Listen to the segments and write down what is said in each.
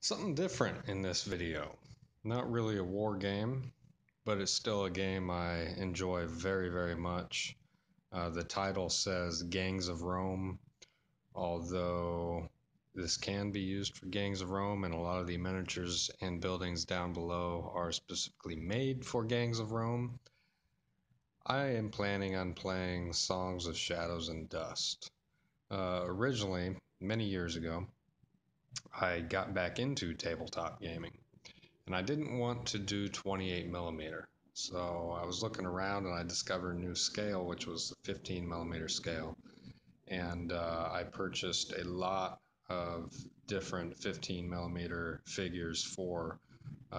Something different in this video. Not really a war game, but it's still a game I enjoy very, very much. The title says Gangs of Rome, although this can be used for Gangs of Rome, and a lot of the miniatures and buildings down below are specifically made for Gangs of Rome. I am planning on playing Songs of Shadows and Dust. Originally, many years ago, I got back into tabletop gaming. And I didn't want to do 28 millimeter. So I was looking around and I discovered a new scale, which was the 15 millimeter scale. And I purchased a lot of different 15 millimeter figures for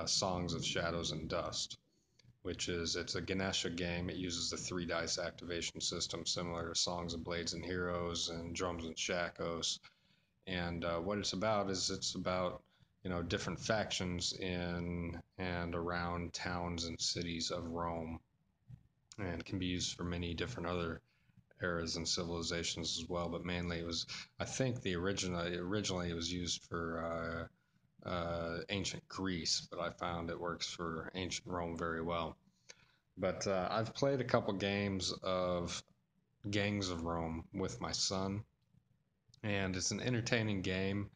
Songs of Shadows and Dust, which is it's a Ganesha game. It uses the 3 dice activation system similar to Songs of Blades and Heroes and Drums and Shackos. And what it's about different factions in and around towns and cities of Rome, and can be used for many different other eras and civilizations as well. But mainly it was, I think, the originally it was used for ancient Greece, but I found it works for ancient Rome very well. But I've played a couple games of Gangs of Rome with my son, and it's an entertaining game.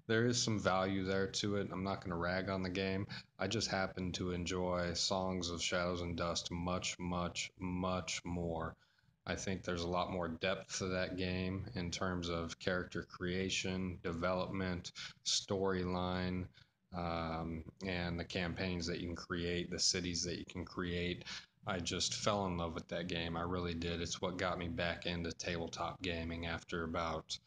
There is some value there to it. I'm not going to rag on the game. I just happen to enjoy Songs of Shadows and Dust much, much, much more. I think there's a lot more depth to that game in terms of character creation, development, storyline, and the campaigns that you can create, the cities that you can create. I just fell in love with that game. I really did. It's what got me back into tabletop gaming after about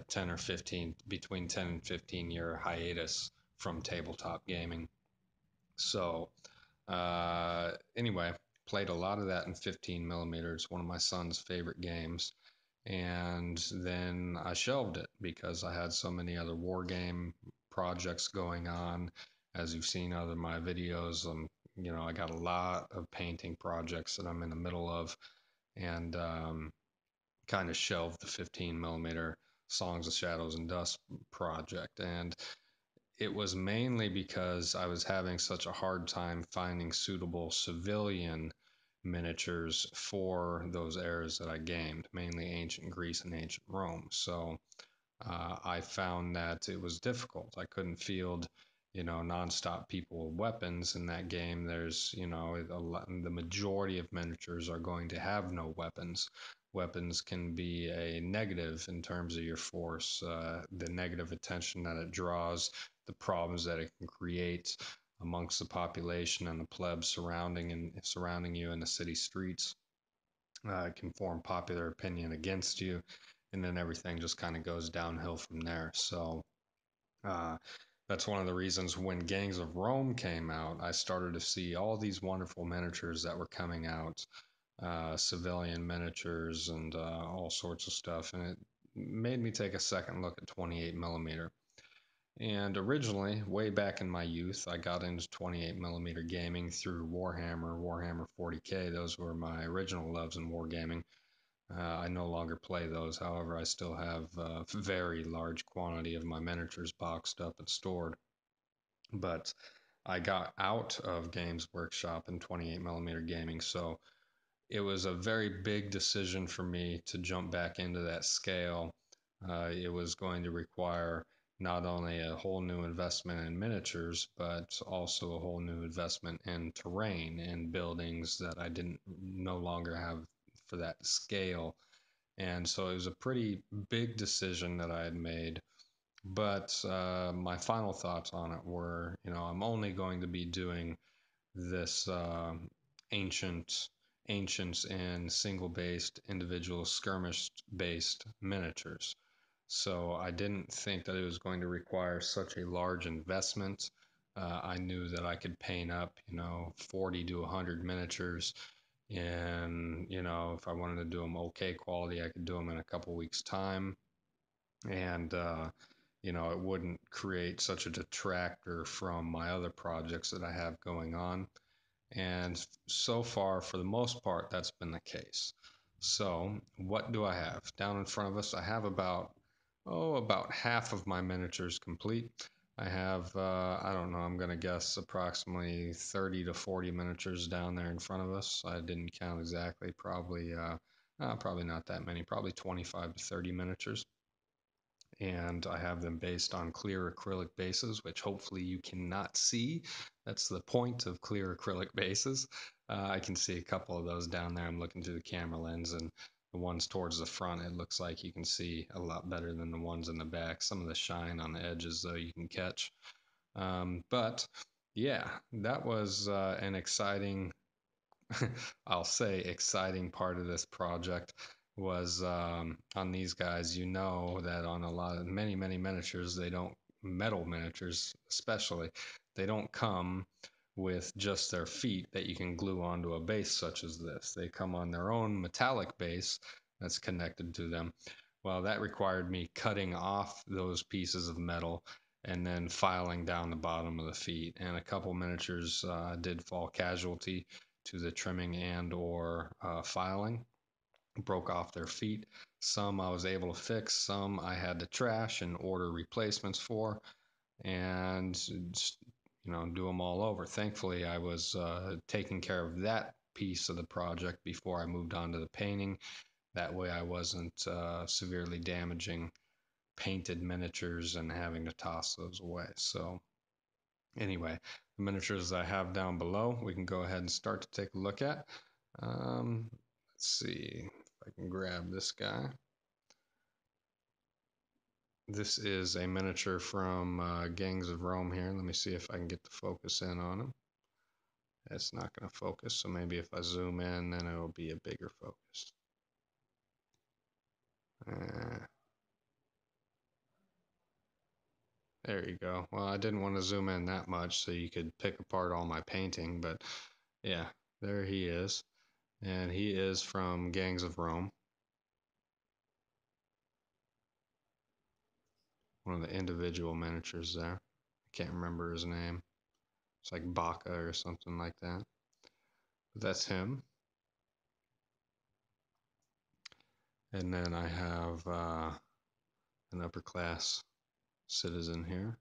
10 or 15, between 10 and 15 year hiatus from tabletop gaming. So, anyway, played a lot of that in 15 millimeters, one of my son's favorite games. And then I shelved it because I had so many other war game projects going on. As you've seen out of my videos, I got a lot of painting projects that I'm in the middle of, and kind of shelved the 15 millimeter Songs of Shadows and Dust project. And it was mainly because I was having such a hard time finding suitable civilian miniatures for those eras that I gamed, mainly ancient Greece and ancient Rome. So I found that it was difficult. I couldn't field, nonstop people with weapons in that game. There's, the majority of miniatures are going to have no weapons. Weapons can be a negative in terms of your force, the negative attention that it draws, the problems that it can create amongst the population and the plebs surrounding you in the city streets. It can form popular opinion against you, and then everything just kind of goes downhill from there. So uh, that's one of the reasons when Gangs of Rome came out, I started to see all these wonderful miniatures that were coming out, civilian miniatures and all sorts of stuff, and it made me take a second look at 28 millimeter. And originally, way back in my youth, I got into 28 millimeter gaming through Warhammer 40K. Those were my original loves in wargaming. I no longer play those. However, I still have a very large quantity of my miniatures boxed up and stored. But I got out of Games Workshop and 28 millimeter gaming, so it was a very big decision for me to jump back into that scale. It was going to require not only a whole new investment in miniatures, but also a whole new investment in terrain and buildings that I didn't no longer have for that scale. And so it was a pretty big decision that I had made. But my final thoughts on it were, I'm only going to be doing this ancient ancients and single based individual skirmish based miniatures. So I didn't think that it was going to require such a large investment. I knew that I could paint up, 40 to 100 miniatures. And, if I wanted to do them okay quality, I could do them in a couple weeks' time. And, it wouldn't create such a detractor from my other projects that I have going on. And so far, for the most part, that's been the case. So what do I have? Down in front of us, I have about half of my miniatures complete. I have, I don't know, I'm going to guess approximately 30 to 40 miniatures down there in front of us. I didn't count exactly, probably not that many, probably 25 to 30 miniatures. And I have them based on clear acrylic bases, which hopefully you cannot see. That's the point of clear acrylic bases. I can see a couple of those down there. I'm looking through the camera lens, and the ones towards the front, it looks like you can see a lot better than the ones in the back. Some of the shine on the edges, though, you can catch. But yeah, that was an exciting, I'll say, exciting part of this project was on these guys. You know that on a lot of many miniatures, they don't metal miniatures, especially, they don't come with just their feet that you can glue onto a base such as this. They come on their own metallic base that's connected to them. Well, that required me cutting off those pieces of metal and then filing down the bottom of the feet. And a couple miniatures did fall casualty to the trimming and or filing, broke off their feet. Some I was able to fix, some I had to trash and order replacements for, and just, do them all over. Thankfully, I was taking care of that piece of the project before I moved on to the painting. That way I wasn't severely damaging painted miniatures and having to toss those away. So anyway, the miniatures I have down below, we can go ahead and start to take a look at. Let's see if I can grab this guy. This is a miniature from Gangs of Rome here. Let me see if I can get the focus in on him. It's not going to focus, so maybe if I zoom in, then it'll be a bigger focus. Uh, there you go. Well, I didn't want to zoom in that much so you could pick apart all my painting, but yeah, there he is. And he is from Gangs of Rome, one of the individual miniatures there. I can't remember his name. It's like Baka or something like that. But that's him. And then I have an upper class citizen here.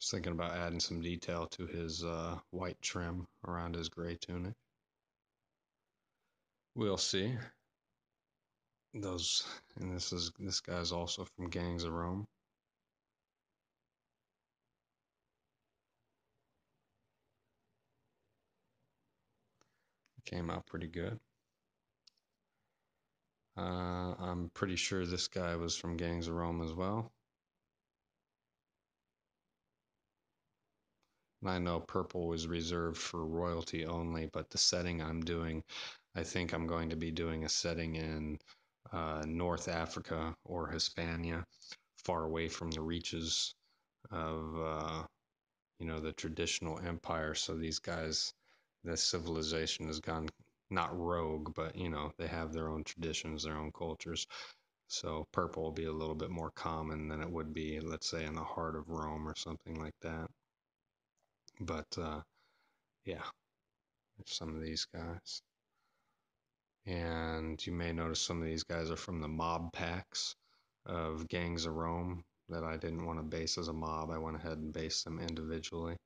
Just thinking about adding some detail to his white trim around his gray tunic. We'll see. Those, and this guy's also from Gangs of Rome. Came out pretty good. I'm pretty sure this guy was from Gangs of Rome as well. And I know purple was reserved for royalty only, but the setting I'm doing, I think I'm going to be doing a setting in North Africa or Hispania, far away from the reaches of the traditional empire. So these guys, this civilization has gone not rogue, but they have their own traditions, their own cultures. So purple will be a little bit more common than it would be, let's say, in the heart of Rome or something like that. But yeah, some of these guys. And you may notice some of these guys are from the mob packs of Gangs of Rome that I didn't want to base as a mob. I went ahead and based them individually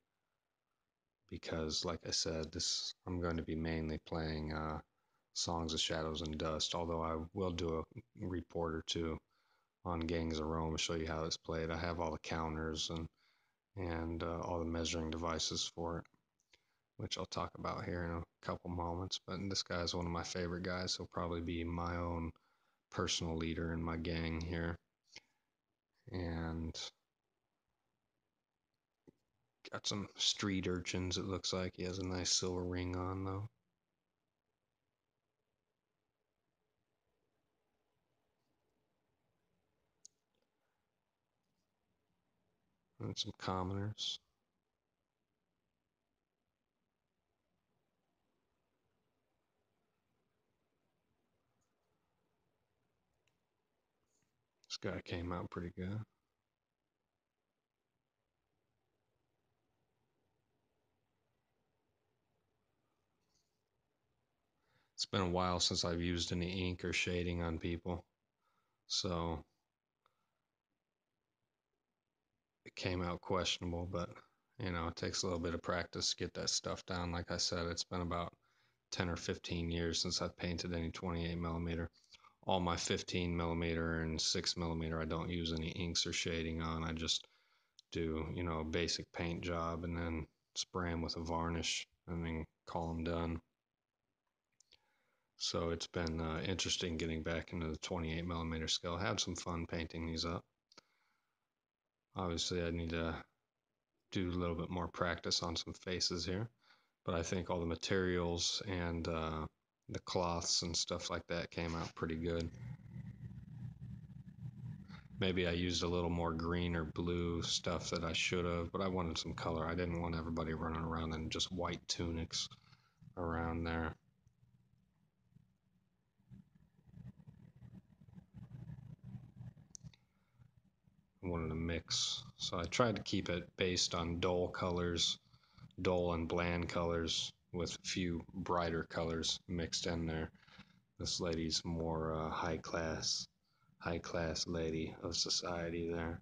because, like I said, I'm going to be mainly playing Songs of Shadows and Dust, although I will do a report or two on Gangs of Rome to show you how it's played. I have all the counters and all the measuring devices for it, which I'll talk about here in a couple moments. But this guy is one of my favorite guys. He'll probably be my own personal leader in my gang here. And got some street urchins, it looks like. He has a nice silver ring on, though. And some commoners. This guy came out pretty good. It's been a while since I've used any ink or shading on people. So it came out questionable, but it takes a little bit of practice to get that stuff down. Like I said, it's been about 10 or 15 years since I've painted any 28 millimeter. All my 15 millimeter and 6 millimeter, I don't use any inks or shading on. I just do, a basic paint job and then spray them with a varnish and then call them done. So it's been interesting getting back into the 28 millimeter scale. I had some fun painting these up. Obviously, I need to do a little bit more practice on some faces here, but I think all the materials and the cloths and stuff like that came out pretty good. Maybe I used a little more green or blue stuff that I should have, but I wanted some color. I didn't want everybody running around in just white tunics around there. I wanted to mix. So I tried to keep it based on dull colors, dull and bland colors with a few brighter colors mixed in there. This lady's more high class lady of society there.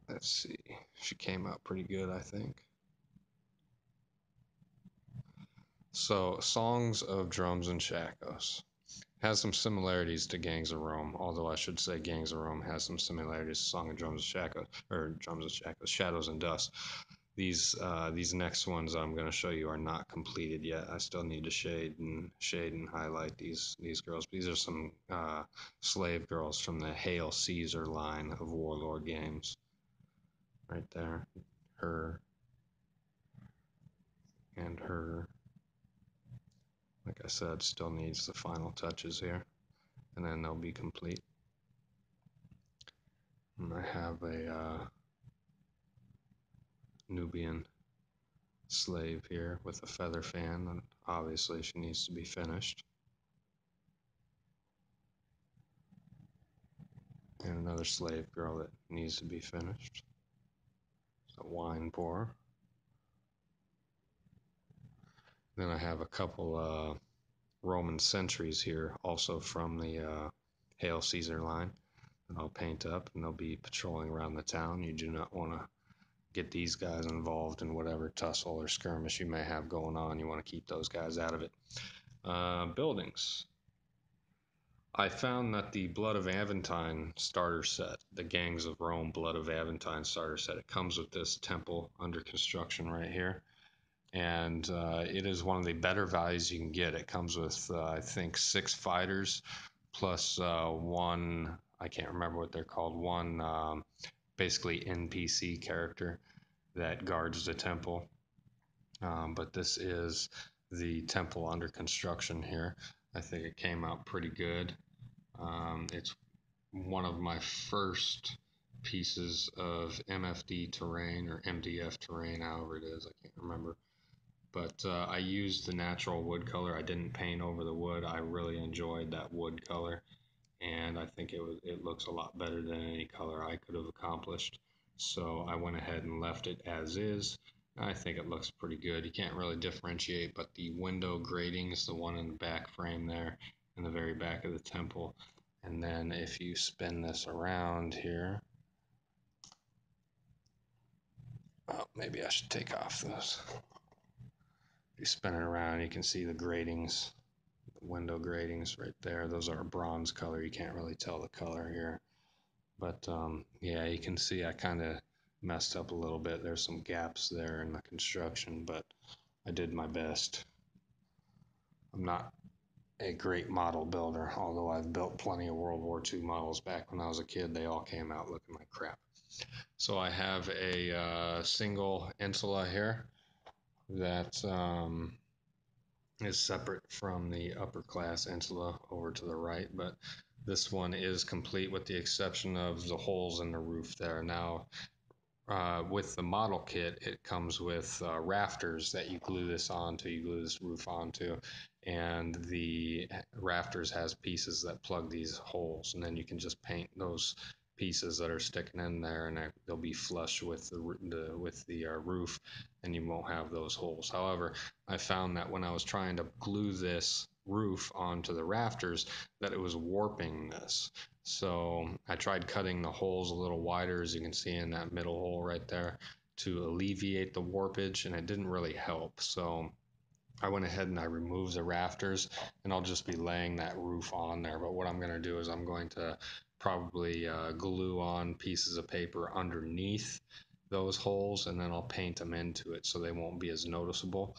Let's see. She came out pretty good, I think. So, Songs of Drums and Shackles has some similarities to Gangs of Rome, although I should say Gangs of Rome has some similarities to Song of Drums and Shackles, or Drums and Shackles, Shadows and Dust. These next ones I'm going to show you are not completed yet. I still need to shade and highlight these girls. These are some slave girls from the Hail Caesar line of Warlord games. Right there, her and her. Like I said, still needs the final touches here, and then they'll be complete. And I have a Nubian slave here with a feather fan, and obviously she needs to be finished. And another slave girl that needs to be finished. A wine pourer. Then I have a couple Roman sentries here, also from the Hail Caesar line, that I'll paint up, and they'll be patrolling around the town. You do not want to get these guys involved in whatever tussle or skirmish you may have going on. You want to keep those guys out of it. Buildings. I found that the Blood of Aventine starter set, the Gangs of Rome Blood of Aventine starter set, it comes with this temple under construction right here. And it is one of the better values you can get. It comes with, I think, 6 fighters plus one, I can't remember what they're called, one basically NPC character that guards the temple. But this is the temple under construction here. I think it came out pretty good. It's one of my first pieces of MFD terrain or MDF terrain, however it is, I can't remember. But I used the natural wood color. I didn't paint over the wood. I really enjoyed that wood color, and I think it looks a lot better than any color I could have accomplished. So I went ahead and left it as is. I think it looks pretty good. You can't really differentiate, but the window gratings, the one in the back frame there, in the very back of the temple. And then if you spin this around here, oh, maybe I should take off those. If you spin it around, you can see the gratings, the window gratings right there. Those are a bronze color. You can't really tell the color here. But yeah, you can see I kind of messed up a little bit. There's some gaps there in the construction, but I did my best. I'm not a great model builder, although I've built plenty of World War II models back when I was a kid. They all came out looking like crap. So I have a single insula here that is separate from the upper class insula over to the right, but this one is complete with the exception of the holes in the roof there. Now, with the model kit, it comes with rafters that you glue this onto, you glue this roof onto, and the rafters has pieces that plug these holes, and then you can just paint those pieces that are sticking in there, and they'll be flush with the roof, and you won't have those holes. However, I found that when I was trying to glue this roof onto the rafters, that it was warping this. So I tried cutting the holes a little wider, as you can see in that middle hole right there, to alleviate the warpage, and it didn't really help. So I went ahead and I removed the rafters, and I'll just be laying that roof on there. But what I'm going to do is I'm going to probably glue on pieces of paper underneath those holes, and then I'll paint them into it so they won't be as noticeable.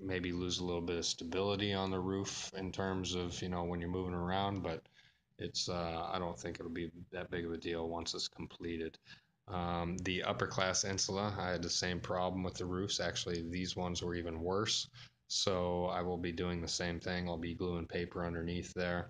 Maybe lose a little bit of stability on the roof in terms of, when you're moving around, but I don't think it'll be that big of a deal once it's completed. The upper class insula, I had the same problem with the roofs. Actually, these ones were even worse. So I will be doing the same thing. I'll be gluing paper underneath there,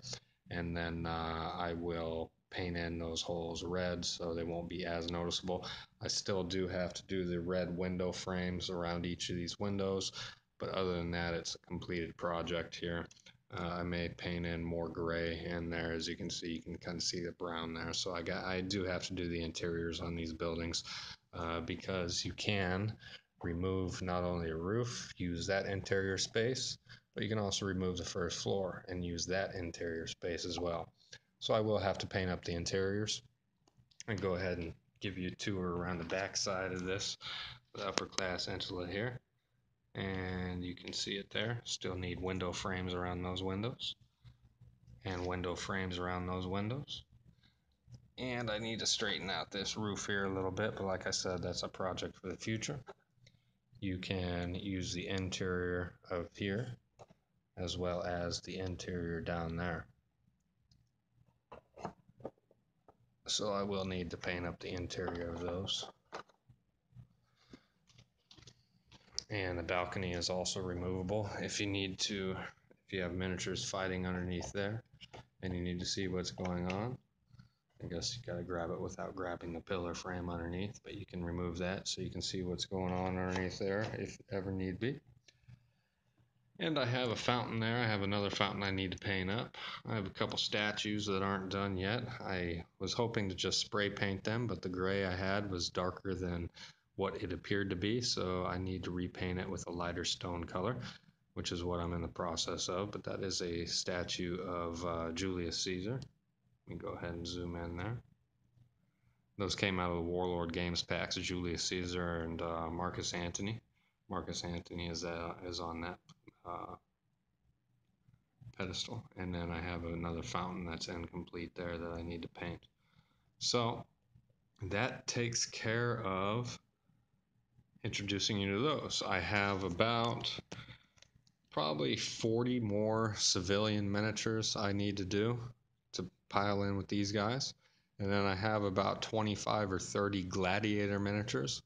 and then I will paint in those holes red so they won't be as noticeable. I still do have to do the red window frames around each of these windows, but other than that, it's a completed project here. I may paint in more gray in there. As you can see, you can kind of see the brown there. So I do have to do the interiors on these buildings because you can remove not only a roof, use that interior space, but you can also remove the first floor and use that interior space as well. So I will have to paint up the interiors and go ahead and give you a tour around the back side of this, the upper class insula here. And you can see it there. Still need window frames around those windows and window frames around those windows. And I need to straighten out this roof here a little bit, but like I said, that's a project for the future. You can use the interior of here as well as the interior down there. So I will need to paint up the interior of those. And the balcony is also removable if you need to, if you have miniatures fighting underneath there and you need to see what's going on. I guess you gotta grab it without grabbing the pillar frame underneath, but you can remove that so you can see what's going on underneath there if ever need be. And I have a fountain there. I have another fountain I need to paint up. I have a couple statues that aren't done yet. I was hoping to just spray paint them, but the gray I had was darker than what it appeared to be, so I need to repaint it with a lighter stone color, which is what I'm in the process of. But that is a statue of Julius Caesar. Let me go ahead and zoom in there. Those came out of the Warlord Games packs, Julius Caesar and Marcus Antony. Marcus Antony is on that pedestal. And then I have another fountain that's incomplete there that I need to paint. So that takes care of introducing you to those. I have about probably 40 more civilian miniatures I need to do to pile in with these guys. And then I have about 25 or 30 gladiator miniatures.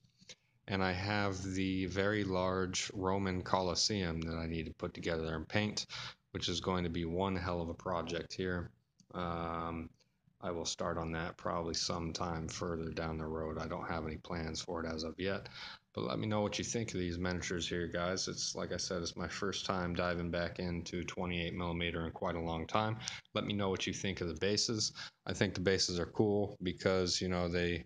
And I have the very large Roman Colosseum that I need to put together and paint, which is going to be one hell of a project here. I will start on that probably sometime further down the road. I don't have any plans for it as of yet, but let me know what you think of these miniatures here, guys. It's like I said, it's my first time diving back into 28mm in quite a long time. Let me know what you think of the bases. I think the bases are cool because, they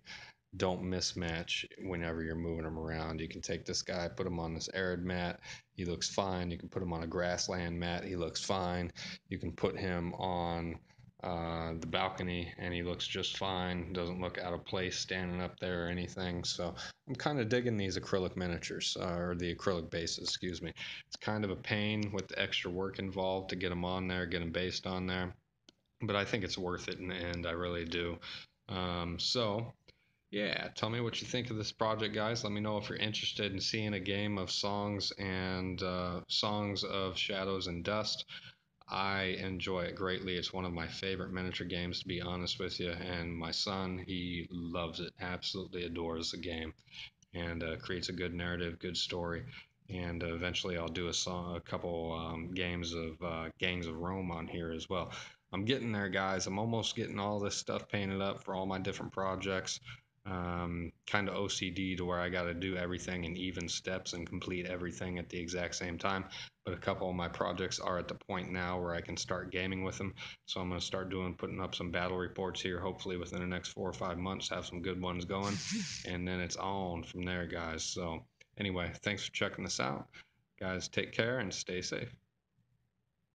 don't mismatch whenever you're moving them around. You can take this guy, put him on this arid mat, he looks fine. You can put him on a grassland mat, he looks fine. You can put him on the balcony and he looks just fine, doesn't look out of place standing up there or anything. So I'm kind of digging these acrylic miniatures, or the acrylic bases, excuse me. It's kind of a pain with the extra work involved to get them on there, get them based on there, but I think it's worth it in the end. I really do. So yeah, tell me what you think of this project, guys. Let me know if you're interested in seeing a game of Songs of Shadows and Dust. I enjoy it greatly. It's one of my favorite miniature games, to be honest with you. And my son, he loves it, absolutely adores the game, and creates a good narrative, good story. And eventually, I'll do a couple games of Gangs of Rome on here as well. I'm getting there, guys. I'm almost getting all this stuff painted up for all my different projects. Kind of OCD to where I got to do everything in even steps and complete everything at the exact same time. but a couple of my projects are at the point now where I can start gaming with them. So I'm going to start putting up some battle reports here, hopefully within the next 4 or 5 months, have some good ones going, and then it's on from there, guys. So anyway, thanks for checking this out. Guys, take care and stay safe.